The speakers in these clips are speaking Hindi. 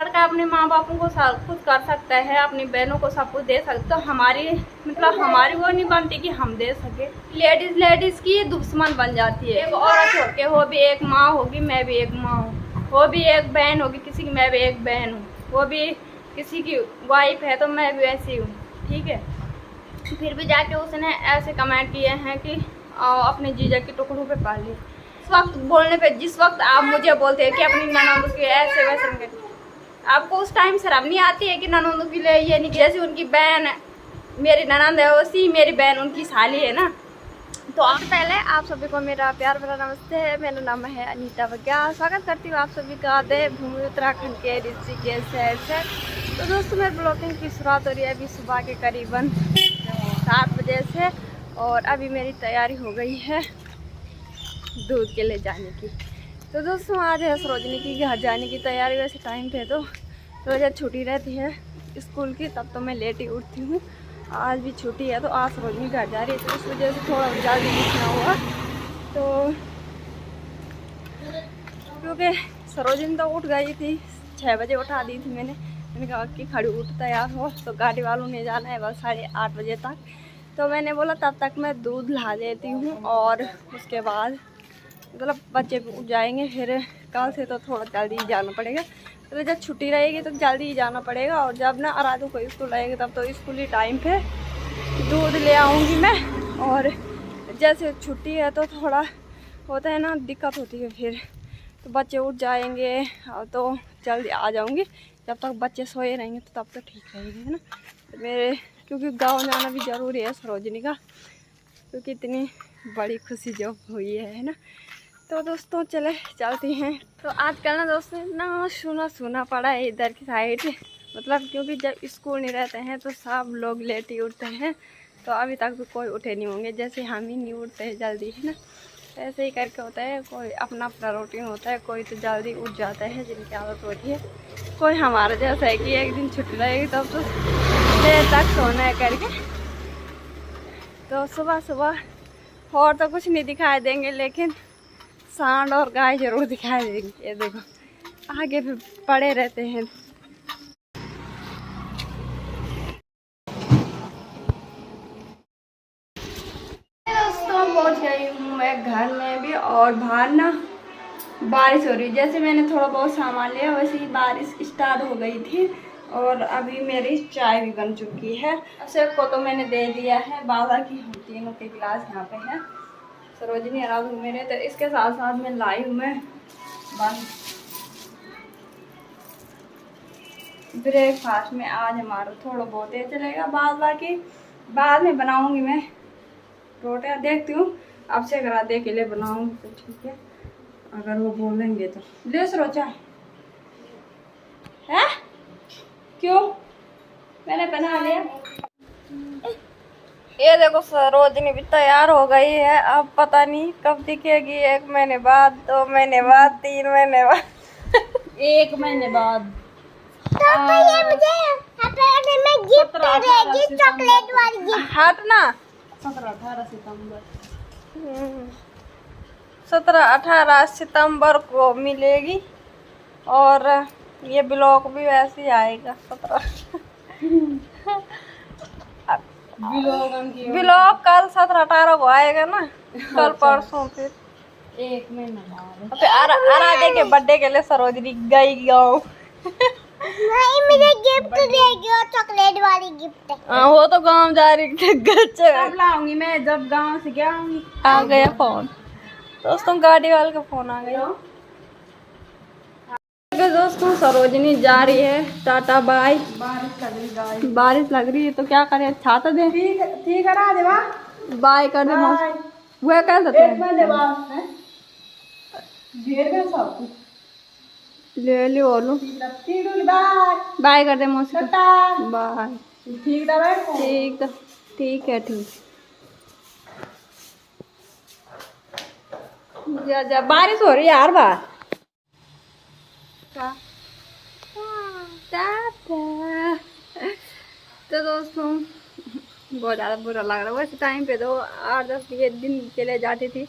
लड़का अपने माँ बापों को सब कुछ कर सकता है, अपनी बहनों को सब कुछ दे सकता, तो हमारी मतलब हमारी वो नहीं बनती कि हम दे सके। लेडीज की दुश्मन बन जाती है। एक औरत होके वो भी एक माँ होगी, मैं भी एक माँ हूँ, वो भी एक बहन होगी किसी की, मैं भी एक बहन हूँ, वो भी किसी की वाइफ है तो मैं भी वैसी हूँ, ठीक है। फिर भी जाके उसने ऐसे कमेंट किए हैं कि अपने जीजा के टुकड़ों पे पाली। इस वक्त बोलने पे, जिस वक्त आप मुझे बोलते हैं कि अपनी ननद के ऐसे वैसे, आपको उस टाइम शर्म नहीं आती है कि ननद के लिए ये नहीं, जैसे उनकी बहन मेरी ननद है वैसी मेरी बहन उनकी साली है ना। तो आप पहले आप सभी को मेरा प्यार भरा नमस्ते है। मेरा नाम है अनीता बग्याल। स्वागत करती हूँ आप सभी का देवभूमि उत्तराखंड के ऋषिकेश शहर से। तो दोस्तों मेरे ब्लॉगिंग की शुरुआत हो रही है अभी सुबह के करीबन 7 बजे से, और अभी मेरी तैयारी हो गई है दूध के ले जाने की। तो दोस्तों आज है सरोजनी की घर जाने की तैयारी। वैसे टाइम पे तो जब छुट्टी रहती है स्कूल की तब तो मैं लेट ही उठती हूँ। आज भी छुट्टी है तो आज सरोजनी घर जा रही है, तो इस वजह से थोड़ा जल्दी उठना हुआ। तो क्योंकि सरोजनी तो उठ गई थी, 6 बजे उठा दी थी मैंने कहा कि खड़ी उठ तैयार हो, तो गाड़ी वालों ने जाना है बस 8:30 बजे तक। तो मैंने बोला तब तक मैं दूध ला देती हूँ और उसके बाद मतलब बच्चे भी उठ जाएंगे। फिर कल से तो थोड़ा जल्दी ही जाना पड़ेगा, तो जब छुट्टी रहेगी तो जल्दी ही जाना पड़ेगा। और जब ना अराधू को स्कूल रहेगी तब तो स्कूल ही टाइम पे दूध ले आऊँगी मैं। और जैसे छुट्टी है तो थोड़ा होता है ना, दिक्कत होती है, फिर तो बच्चे उठ जाएंगे और तो जल्दी आ जाऊँगी। जब तक बच्चे सोए रहेंगे तो तब तो ठीक रहेगी, है ना। तो मेरे क्योंकि गाँव जाना भी ज़रूरी है सरोजनी का, क्योंकि इतनी बड़ी खुशी जो हुई है ना। तो दोस्तों चलती हैं। तो आजकल ना दोस्तों इतना सूना पड़ा है इधर की साइड, मतलब क्योंकि जब स्कूल नहीं रहते हैं तो सब लोग लेट ही उठते हैं। तो अभी तक भी कोई उठे नहीं होंगे, जैसे हम ही नहीं उठते हैं जल्दी, है ना। ऐसे ही करके होता है, कोई अपना अपना रूटीन होता है। कोई तो जल्दी उठ जाता है जिनकी आदत होती है, कोई हमारा जैसा है कि एक दिन छुट्टी रहेगी तब तो देर तक सोना है करके। तो सुबह और तो कुछ नहीं दिखाई देंगे, लेकिन सांड और गाय जरूर दिखाई देंगे। ये देखो आगे भी पड़े रहते हैं। दोस्तों पहुंच गई हूँ मैं घर में भी, और बाहर ना बारिश हो रही है। जैसे मैंने थोड़ा बहुत सामान लिया वैसे ही बारिश स्टार्ट हो गई थी। और अभी मेरी चाय भी बन चुकी है। सबको को तो मैंने दे दिया है, बाबा की हम तीनों के गिलास यहाँ पे हैं, सरोजनी आराधू मेरे। तो इसके साथ साथ मैं लाई हूँ मैं ब्रेकफास्ट में आज हमारा थोड़ा बहुत ही चलेगा, बाकी बाद में बनाऊंगी मैं रोटियाँ। देखती हूँ आपसे अगर आधे के लिए बनाऊंगी तो ठीक है, अगर वो बोलेंगे तो ले सरोचा है। क्यों मैंने बना लिया। ये देखो सरोजनी भी तैयार हो गई है। अब पता नहीं कब दिखेगी, 1 महीने बाद, 2 महीने बाद, 3 महीने बाद 1 महीने बाद। तो ये मुझे में गिफ्ट देगी, चॉकलेट वाली गिफ्ट। हट ना, 17-18 सितंबर 17-18 सितंबर को मिलेगी। और ये ब्लॉग भी वैसे ही आएगा 17 ब्लॉग कल 17-18 को आएगा ना, कल परसों। फिर 1 महीना बाद आराधे के बर्थडे के लिए सरोजनी गई गाँव। नहीं मुझे गिफ्ट देगी, और चॉकलेट वाली गिफ्ट। हाँ वो तो गांव जा रही है, लाऊंगी मैं जब गांव से क्या आऊंगी। आ गया फोन दोस्तों, गाड़ी वाले का फोन आ गया। दोस्तों सरोजनी जा रही है, टाटा बाय। बारिश लग रही है तो क्या करे, छाता दे। ठीक है बाय कर दे। वो कह सकते ले लो बाय कर दे मौसी, बाय। ठीक है जा बारिश हो रही है यार बार। तो दोस्तों बहुत ज़्यादा बुरा लग रहा है। वैसे टाइम पे तो 8-10 दिन के लिए जाती थी,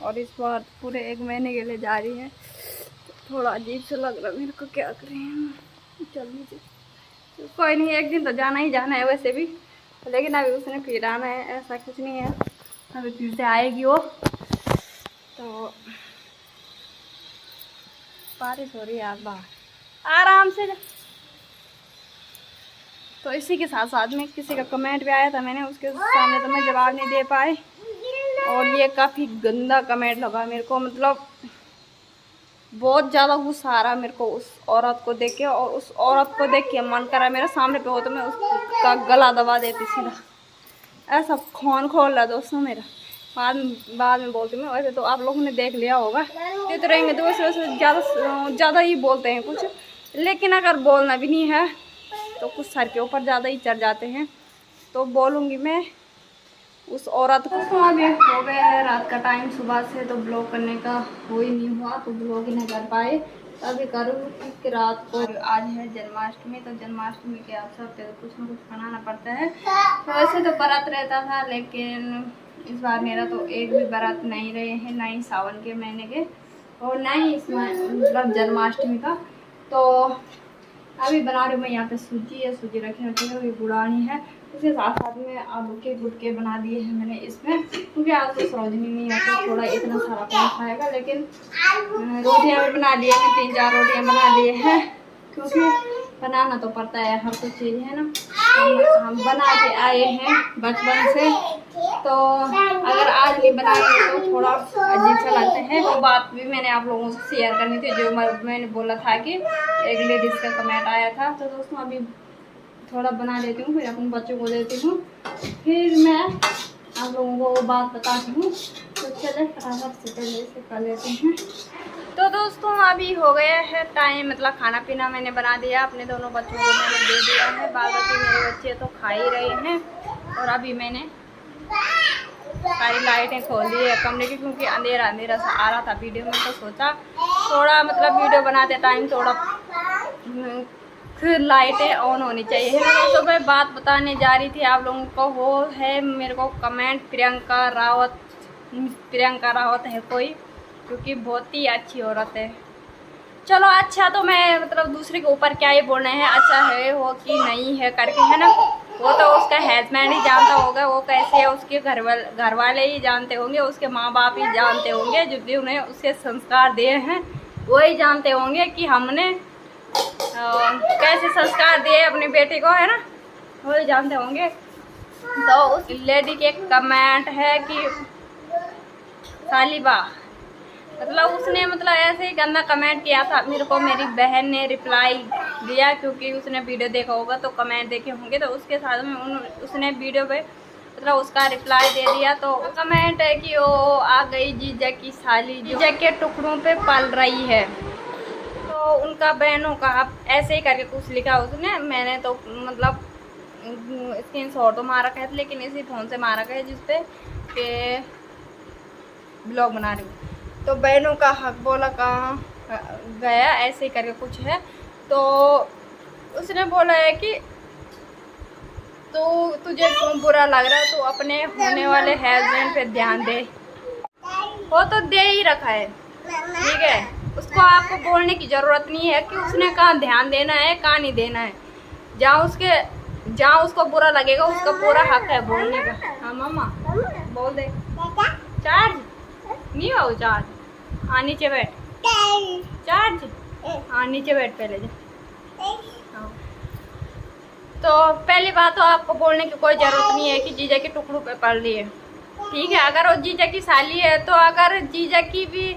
और इस बार पूरे 1 महीने के लिए जा रही है। थोड़ा अजीब सा लग रहा है मेरे को, क्या करें। मुझे। तो कोई नहीं, एक दिन तो जाना ही जाना है वैसे भी, लेकिन अभी उसने फिर आना है, ऐसा कुछ नहीं है। अभी फिर से आएगी वो। तो बारिश हो रही है यार बाहर, आराम से। तो इसी के साथ साथ में किसी का कमेंट भी आया था, मैंने उसके सामने तो मैं जवाब नहीं दे पाए। और ये काफ़ी गंदा कमेंट लगा मेरे को, मतलब बहुत ज़्यादा गुस्सा आ रहा मेरे को उस औरत को देख के। और उस औरत को देख के मन करा मेरे सामने पे हो तो मैं उसका गला दबा देती सीधा। ऐसा खून खोल रहा दोस्तों मेरा। बाद में बोलती मैं। वैसे तो आप लोगों ने देख लिया होगा, देते रहेंगे तो वैसे ज़्यादा ही बोलते हैं कुछ, लेकिन अगर बोलना भी नहीं है तो कुछ सर के ऊपर ज़्यादा ही चढ़ जाते हैं। तो बोलूँगी मैं उस औरत को। तो अभी हो गया है रात का टाइम, सुबह से तो ब्लॉग करने का हो ही नहीं हुआ, तो ब्लॉग ही नहीं कर पाए। तो अभी करूँ कि रात को। आज है जन्माष्टमी, तो जन्माष्टमी के अवसर पे तो कुछ ना कुछ बनाना पड़ता है। तो वैसे तो व्रत रहता था, लेकिन इस बार मेरा तो एक भी व्रत नहीं रहे हैं, ना ही सावन के महीने के और ना ही इस मतलब जन्माष्टमी का। तो अभी बना रही हूँ मैं यहाँ पे सूजी है, सूजी रखी है, ये गुड़ानी है। उसके साथ साथ में आलू के गुटके बना दिए हैं मैंने इसमें, क्योंकि आज तो सरोजनी नहीं है तो थोड़ा इतना सारा कौन खाएगा। लेकिन रोटियाँ भी बना ली हैं, 3-4 रोटियाँ बना लिए हैं, क्योंकि बनाना तो पड़ता है हर कुछ चीज़ है ना। हम बना के आए हैं बचपन से, तो अगर आज नहीं बनाएंगे तो थोड़ा अजीब सा लगता है। वो बात भी मैंने आप लोगों से शेयर करनी थी, जो मैंने बोला था कि एक लेडीज़ का कमेंट आया था। तो दोस्तों अभी थोड़ा बना लेती हूँ, फिर अपने बच्चों को देती हूँ, फिर मैं आप लोगों को वो बात बताती हूँ। तो चले फटाफट से पहले से कर लेते हैं। तो दोस्तों अभी हो गया है टाइम, मतलब खाना पीना मैंने बना दिया, अपने दोनों बच्चों को मैंने दे दिया है। बाकी मेरे बच्चे तो खा ही रहे हैं। और अभी मैंने सारी लाइटें खोल दी है कमरे की, क्योंकि अंधेरा अंधेरा सा आ रहा था वीडियो में। तो सोचा थोड़ा मतलब वीडियो बनाते टाइम थोड़ा फिर लाइटें ऑन होनी चाहिए है ना। तो मैं बात बताने जा रही थी आप लोगों को, वो है मेरे को कमेंट प्रियंका रावत है कोई, क्योंकि बहुत ही अच्छी औरत है। चलो अच्छा, तो मैं मतलब दूसरे के ऊपर क्या ही बोलना है, अच्छा है वो कि नहीं है करके, है ना। वो तो उसका हस्बैंड ही जानता होगा वो कैसे है, उसके घर वाले ही जानते होंगे, उसके माँ बाप ही जानते होंगे, जो भी उन्हें उसके संस्कार दिए हैं वही जानते होंगे कि हमने कैसे संस्कार दिए अपनी बेटी को, है ना, वही जानते होंगे। तो उस लेडी के कमेंट है कि सालिबा, मतलब उसने मतलब ऐसे ही गंदा कमेंट किया था मेरे को। मेरी बहन ने रिप्लाई दिया, क्योंकि उसने वीडियो देखा होगा तो कमेंट देखे होंगे, तो उसके साथ में उसने वीडियो पे मतलब उसका रिप्लाई दे दिया। तो कमेंट है कि वो आ गई जीजा की साली, जीजा के टुकड़ों पे पल रही है। तो उनका बहनों का ऐसे ही करके कुछ लिखा उसने। मैंने तो मतलब स्क्रीनशॉट तो मारा है, लेकिन इसी फ़ोन से मारा है जिसपे के ब्लॉग बना रही हूँ। तो बहनों का हक बोला कहाँ गया, ऐसे ही करके कुछ है। तो उसने बोला है कि तुझे क्यों बुरा लग रहा है, तो अपने होने वाले हस्बैंड पे ध्यान दे। वो तो दे ही रखा है, ठीक है, उसको आपको बोलने की ज़रूरत नहीं है कि उसने कहाँ ध्यान देना है कहाँ नहीं देना है। जहाँ उसको बुरा लगेगा उसका पूरा हक है बोलने का। हाँ मामा बोल दे। चार्ज नहीं हो चार्ज, हाँ नीचे बैठ। चार्ज, हाँ नीचे बैठ पहले जा। हाँ। तो पहली बात तो आपको बोलने की कोई ज़रूरत नहीं है कि जीजा के टुकड़ों पे पड़ रही है, ठीक है। अगर वो जीजा की साली है तो अगर जीजा की भी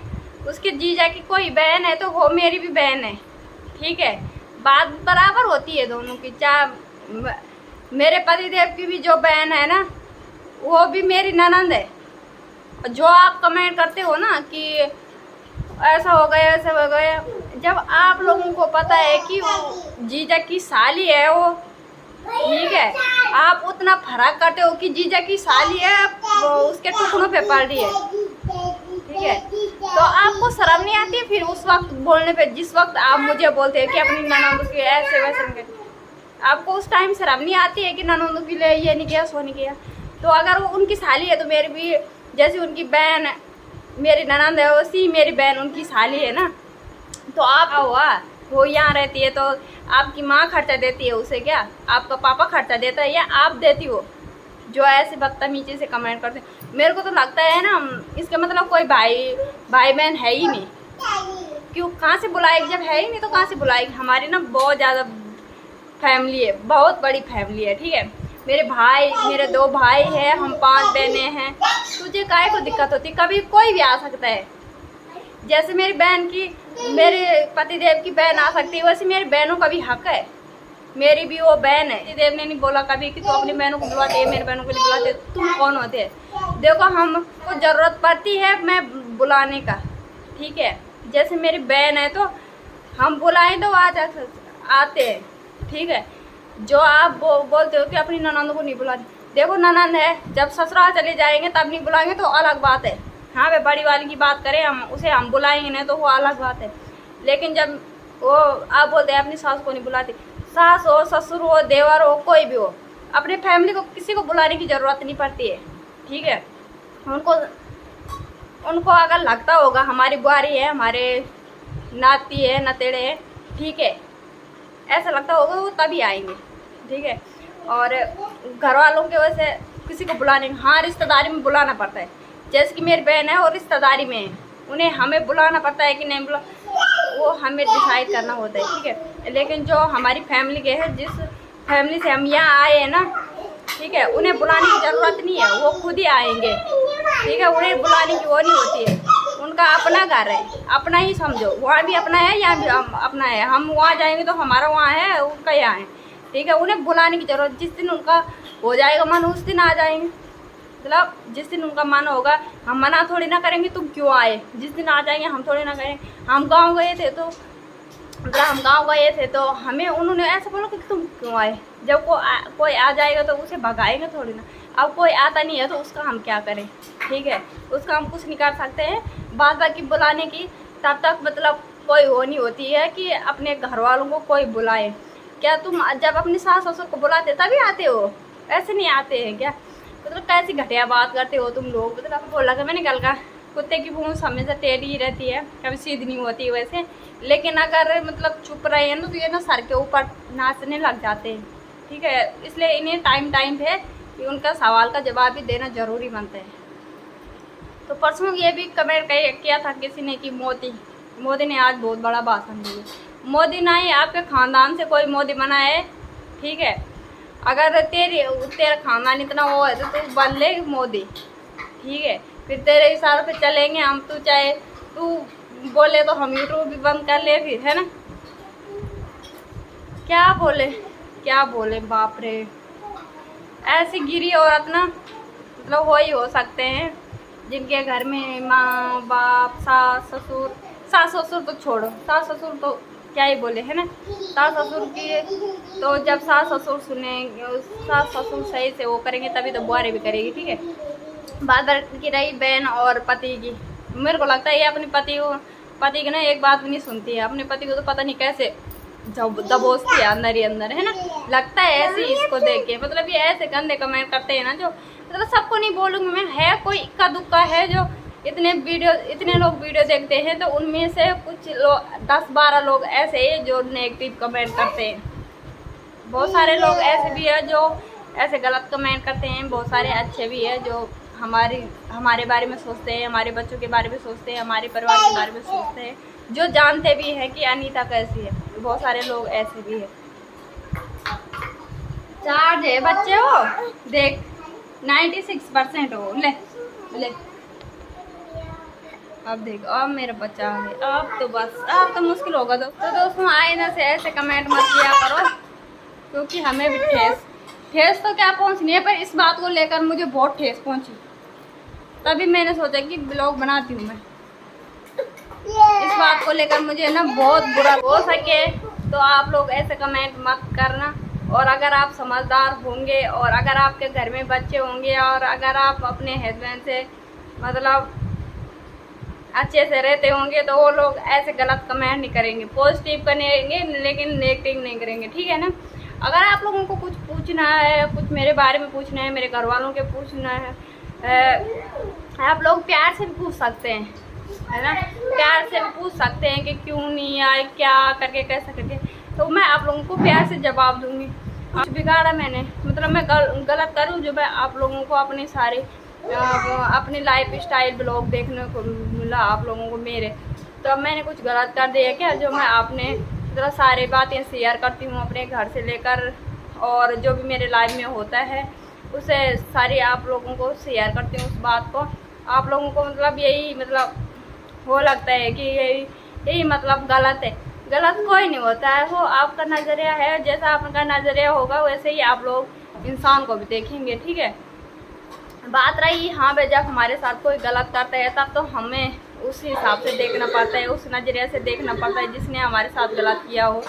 उसके जीजा की कोई बहन है तो वो मेरी भी बहन है, ठीक है। बात बराबर होती है दोनों की। चाहे मेरे पतिदेव की भी जो बहन है ना वो भी मेरी ननंद है। जो आप कमेंट करते हो ना कि ऐसा हो गया ऐसा हो गया, जब आप लोगों को पता है कि वो जीजा की साली है वो, ठीक है, आप उतना फर्क करते हो कि जीजा की साली है वो उसके टुकड़ों पे पड़ रही है, ठीक है। तो आपको शर्म नहीं आती फिर उस वक्त बोलने पे, जिस वक्त आप मुझे बोलते हैं कि अपनी ननद उसकी ऐसे वैसे, आपको उस टाइम शर्म नहीं आती है कि ननद के लिए ये नहीं किया सो नहीं किया। तो अगर वो उनकी साली है तो मेरी भी जैसे उनकी बहन मेरी ननद है वैसी मेरी बहन उनकी साली है ना। तो आप हुआ वो यहाँ रहती है तो आपकी माँ खर्चा देती है उसे, क्या आपका पापा खर्चा देता है या आप देती हो? जो ऐसे बदतमीजी से कमेंट करते हैं, मेरे को तो लगता है ना इसका मतलब कोई भाई बहन है ही नहीं। क्यों, कहाँ से बुलाएगी? जब है ही नहीं तो कहाँ से बुलाएगी? हमारी ना बहुत ज़्यादा फैमिली है, बहुत बड़ी फैमिली है, ठीक है। मेरे 2 भाई है, हम 5 बहनें हैं। तुझे काहे को दिक्कत होती? कभी कोई भी आ सकता है। जैसे मेरी बहन की, मेरे पतिदेव की बहन आ सकती है, वैसे मेरी बहनों का भी हक है। मेरी भी वो बहन है। पतिदेव ने नहीं बोला कभी कि तू अपनी बहनों को बुलाते है, मेरी बहनों को नहीं बुलाते। तुम कौन होते हैं? देखो, हमको ज़रूरत पड़ती है मैं बुलाने का, ठीक है। जैसे मेरी बहन है तो हम बुलाएं तो आते हैं, ठीक है। जो आप बोलते हो कि अपनी ननद को नहीं बुलाते, देखो ननद है, जब ससुराल चले जाएंगे तब नहीं बुलाएंगे तो अलग बात है। हाँ वे बड़ी वाली की बात करें, हम उसे हम बुलाएंगे नहीं तो वो अलग बात है। लेकिन जब वो आप बोलते हैं अपनी सास को नहीं बुलाते, सास हो, ससुर हो, देवर हो, कोई भी हो, अपने फैमिली को किसी को बुलाने की ज़रूरत नहीं पड़ती है, ठीक है। उनको अगर लगता होगा हमारी बुआरी है, हमारे नाती है, नतेड़े है, ठीक है, ऐसा लगता होगा वो तभी आएंगे, ठीक है। और घर वालों के वजह से किसी को बुलाने, हाँ रिश्तेदारी में बुलाना पड़ता है। जैसे कि मेरी बहन है और रिश्तेदारी में है, उन्हें हमें बुलाना पड़ता है कि नहीं बुला, वो हमें डिसाइड करना होता है, ठीक है। लेकिन जो हमारी फैमिली के है, जिस फैमिली से हम यहाँ आए हैं ना, ठीक है, उन्हें बुलाने की ज़रूरत नहीं है, वो खुद ही आएंगे, ठीक है। उन्हें बुलाने की वो नहीं होती है, उनका अपना घर है, अपना ही समझो। वहाँ भी अपना है, यहाँ भी अपना है। हम वहाँ जाएंगे तो हमारा वहाँ है, उनका यहाँ है, ठीक है। उन्हें बुलाने की ज़रूरत, जिस दिन उनका हो जाएगा मन उस दिन आ जाएंगे। मतलब जिस दिन उनका मन होगा, हम मना थोड़ी ना करेंगे तुम क्यों आए, जिस दिन आ जाएंगे हम थोड़ी ना करेंगे। हम गाँव गए थे तो मतलब हम गाँव गए थे तो हमें उन्होंने ऐसा बोला कि तुम क्यों आए। जब कोई आ जाएगा तो उसे भगाएंगे थोड़ी ना। अब कोई आता नहीं है तो उसका हम क्या करें, ठीक है, उसका हम कुछ नहीं कर सकते हैं। बाकी बुलाने की तब तक मतलब कोई वो नहीं होती है कि अपने घर वालों को कोई बुलाए। क्या तुम जब अपनी सास ससुर को बुलाते तभी आते हो? ऐसे नहीं आते हैं क्या? मतलब कैसी घटिया बात करते हो तुम लोग। मतलब बोला कि मैंने कल का कुत्ते की पूंछ हमेशा टेढ़ी ही रहती है, कभी सीधी नहीं होती है वैसे। लेकिन अगर मतलब चुप रहे हैं ना तो ये ना सर के ऊपर नाचने लग जाते हैं, ठीक है। इसलिए इन्हें टाइम पे कि उनका सवाल का जवाब भी देना ज़रूरी बनता है। तो परसों ये भी कमेंट किया था किसी ने कि मोदी ने आज बहुत बड़ा भाषण दिया। मोदी ना ही आपके ख़ानदान से कोई मोदी बना है, ठीक है। अगर तेरा खानदान इतना वो है तो तू बन ले मोदी, ठीक है। फिर तेरे इशारों पे चलेंगे हम। तू चाहे तू बोले तो हम यूट्यूब भी बंद कर ले फिर, है ना। क्या बोले बाप रे। ऐसी गिरी औरत ना मतलब वही हो सकते हैं जिनके घर में माँ बाप सास ससुर तो छोड़ो, सास ससुर तो क्या ही बोले, है ना। सास ससुर की तो जब सास ससुर सुनेंगे, सास ससुर सही से वो करेंगे तभी तो बुआरी भी करेगी, ठीक है। बात की रही बहन और पति की, मेरे को लगता है ये अपने पति की ना एक बात भी नहीं सुनती है। अपने पति को तो पता नहीं कैसे दबोचती है अंदर ही अंदर, है ना। लगता है ऐसे ही इसको देख के, मतलब ये ऐसे गंदे कमेंट करते हैं ना, जो मतलब सबको नहीं बोलूँगी मैं, है कोई इक्का दुक्का है जो इतने लोग वीडियो देखते हैं तो उनमें से कुछ लोग 10-12 लोग ऐसे हैं जो नेगेटिव कमेंट करते हैं। बहुत सारे लोग ऐसे भी है जो ऐसे गलत कमेंट करते हैं, बहुत सारे अच्छे भी है जो हमारे बारे में सोचते हैं, हमारे बच्चों के बारे में सोचते हैं, हमारे परिवार के बारे में सोचते हैं, जो जानते भी हैं कि अनीता कैसी है। बहुत सारे लोग ऐसे भी है। चार्ज है बच्चे हो, देख 96% हो, ले अब देख, अब मेरा बच्चा है। अब तो बस अब तो मुश्किल होगा। दोस्तों आईना से ऐसे कमेंट मत किया करो, क्योंकि हमें भी ठेस तो क्या पहुंचनी है, पर इस बात को लेकर मुझे बहुत ठेस पहुंची। तभी मैंने सोचा कि ब्लॉग बनाती हूँ मैं। इस बात को लेकर मुझे ना बहुत बुरा हो सके तो आप लोग ऐसे कमेंट मत करना। और अगर आप समझदार होंगे और अगर आपके घर में बच्चे होंगे और अगर आप अपने हस्बैंड से मतलब अच्छे से रहते होंगे तो वो लोग ऐसे गलत कमेंट नहीं करेंगे, पॉजिटिव करेंगे लेकिन नेगेटिव नहीं करेंगे, ठीक है ना। अगर आप लोगों को कुछ पूछना है, कुछ मेरे बारे में पूछना है, मेरे घर वालों के पूछना है, आप लोग प्यार से भी पूछ सकते हैं, है ना, प्यार से भी पूछ सकते हैं कि क्यों नहीं आए, क्या करके, कैसा करके, तो मैं आप लोगों को प्यार से जवाब दूंगी। कुछ बिगाड़ा मैंने, मतलब मैं गलत करूँ जो मैं आप लोगों को अपने सारे अपनी लाइफ स्टाइल ब्लॉग देखने को मिला आप लोगों को मेरे, तो अब मैंने कुछ गलत कर दिया क्या? जो मैं आपने मतलब सारी बातें शेयर करती हूँ अपने घर से लेकर, और जो भी मेरे लाइफ में होता है उसे सारी आप लोगों को शेयर करती हूँ। उस बात को आप लोगों को मतलब यही मतलब वो लगता है कि यही मतलब गलत है। गलत कोई नहीं होता है, वो आपका नज़रिया है, जैसा आपका नज़रिया होगा वैसे ही आप लोग इंसान को भी देखेंगे, ठीक है। बात रही हाँ भाई, जब हमारे साथ कोई गलत करता है तब तो हमें उस हिसाब से देखना पड़ता है, उस नज़रिए से देखना पड़ता है जिसने हमारे साथ गलत किया हो।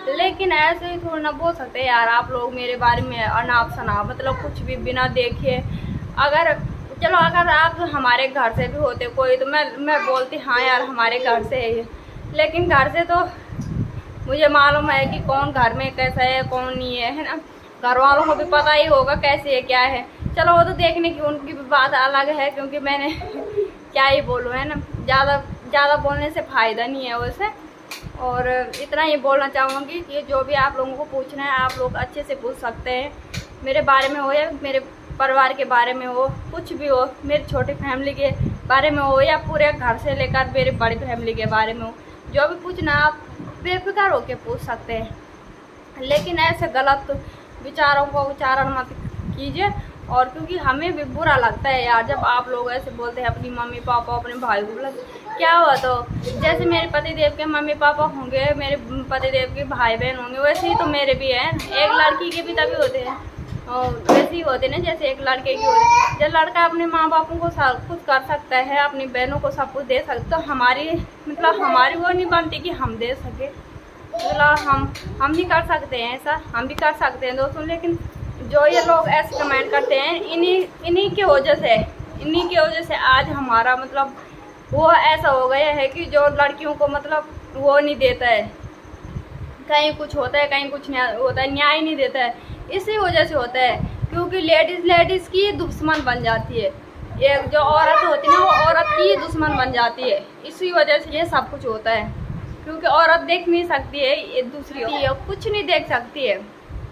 लेकिन ऐसे ही थोड़ा ना बोल सकते यार आप लोग मेरे बारे में अनाप शनाप, मतलब कुछ भी बिना देखे। अगर चलो अगर आप हमारे घर से भी होते कोई तो मैं बोलती हाँ यार हमारे घर से है ये, लेकिन घर से तो मुझे मालूम है कि कौन घर में कैसा है कौन नहीं है ना। घर वालों को भी पता ही होगा कैसे है क्या है। चलो वो तो देखने की उनकी भी बात अलग है, क्योंकि मैंने क्या ही बोलूँ, है ना, ज़्यादा बोलने से फ़ायदा नहीं है वैसे। और इतना ही बोलना चाहूँगी कि जो भी आप लोगों को पूछना है आप लोग अच्छे से पूछ सकते हैं, मेरे बारे में हो या मेरे परिवार के बारे में हो, कुछ भी हो, मेरी छोटी फैमिली के बारे में हो या पूरे घर से लेकर मेरी बड़ी फैमिली के बारे में हो, जो भी पूछना आप बेफिक्र होकर पूछ सकते हैं। लेकिन ऐसे गलत विचारों को उच्चारण मत कीजिए, और क्योंकि हमें भी बुरा लगता है यार जब आप लोग ऐसे बोलते हैं अपनी मम्मी पापा अपने भाई को। बोला क्या हुआ, तो जैसे मेरे पतिदेव के मम्मी पापा होंगे, मेरे पतिदेव के भाई बहन होंगे, वैसे ही तो मेरे भी हैं। एक लड़की के भी तभी होते हैं और वैसे ही होते ना जैसे एक लड़के की होते हैं। जब लड़का अपने माँ बापों को सब कुछ कर सकता है, अपनी बहनों को सब कुछ दे सकता, तो हमारी वो नहीं बनती कि हम दे सके। मतलब हम भी कर सकते हैं ऐसा, हम भी कर सकते हैं दोस्तों। लेकिन जो ये लोग ऐसे कमेंट करते हैं इन्हीं की वजह से आज हमारा मतलब वो ऐसा हो गया है कि जो लड़कियों को मतलब वो नहीं देता है, कहीं कुछ होता है कहीं कुछ नहीं होता है, न्याय नहीं देता है। इसी वजह से होता है क्योंकि लेडीज़ की दुश्मन बन जाती है। एक जो औरत होती है ना वो औरत की दुश्मन बन जाती है। इसी वजह से ये सब कुछ होता है, क्योंकि औरत देख नहीं सकती है ये दूसरी कुछ नहीं देख सकती है।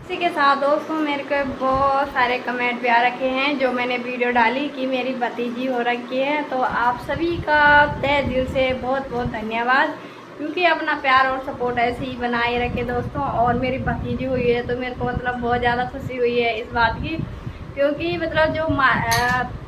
इसी के साथ दोस्तों मेरे को बहुत सारे कमेंट भी आ रखे हैं जो मैंने वीडियो डाली कि मेरी भतीजी हो रखी है, तो आप सभी का तहे दिल से बहुत बहुत धन्यवाद, क्योंकि अपना प्यार और सपोर्ट ऐसे ही बनाए रखे दोस्तों। और मेरी भतीजी हुई है तो मेरे को मतलब बहुत ज़्यादा खुशी हुई है इस बात की, क्योंकि मतलब जो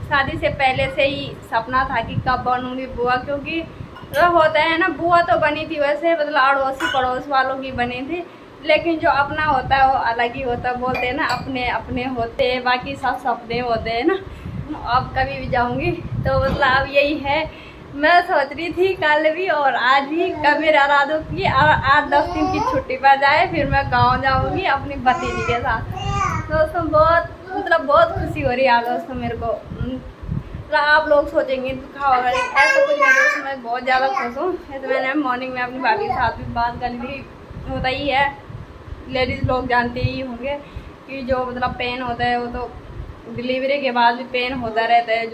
शादी से पहले से ही सपना था कि कब बनूंगी बुआ, क्योंकि मतलब होता है ना, बुआ तो बनी थी वैसे मतलब अड़ोसी पड़ोस वालों की बनी थी, लेकिन जो अपना होता है वो अलग ही होता है। बोलते हैं ना अपने अपने होते हैं, बाकी सब सपने होते हैं ना। अब कभी भी जाऊंगी तो मतलब अब यही है, मैं सोच रही थी कल भी और आज भी कभी इरादा की 8-10 दिन की छुट्टी पर जाए, फिर मैं गाँव जाऊँगी अपनी भतीजी के साथ। दोस्तों बहुत खुशी हो रही है दोस्तों मेरे को। मतलब आप लोग सोचेंगे खाओ ऐसा कुछ नहीं दोस्तों, मैं बहुत ज़्यादा खुश हूँ। तो मैंने मॉर्निंग में अपनी भाभी के साथ भी बात कर ली। होता ही है, लेडीज़ लोग जानते ही होंगे कि जो मतलब पेन होता है वो तो डिलीवरी के बाद भी पेन होता रहता है।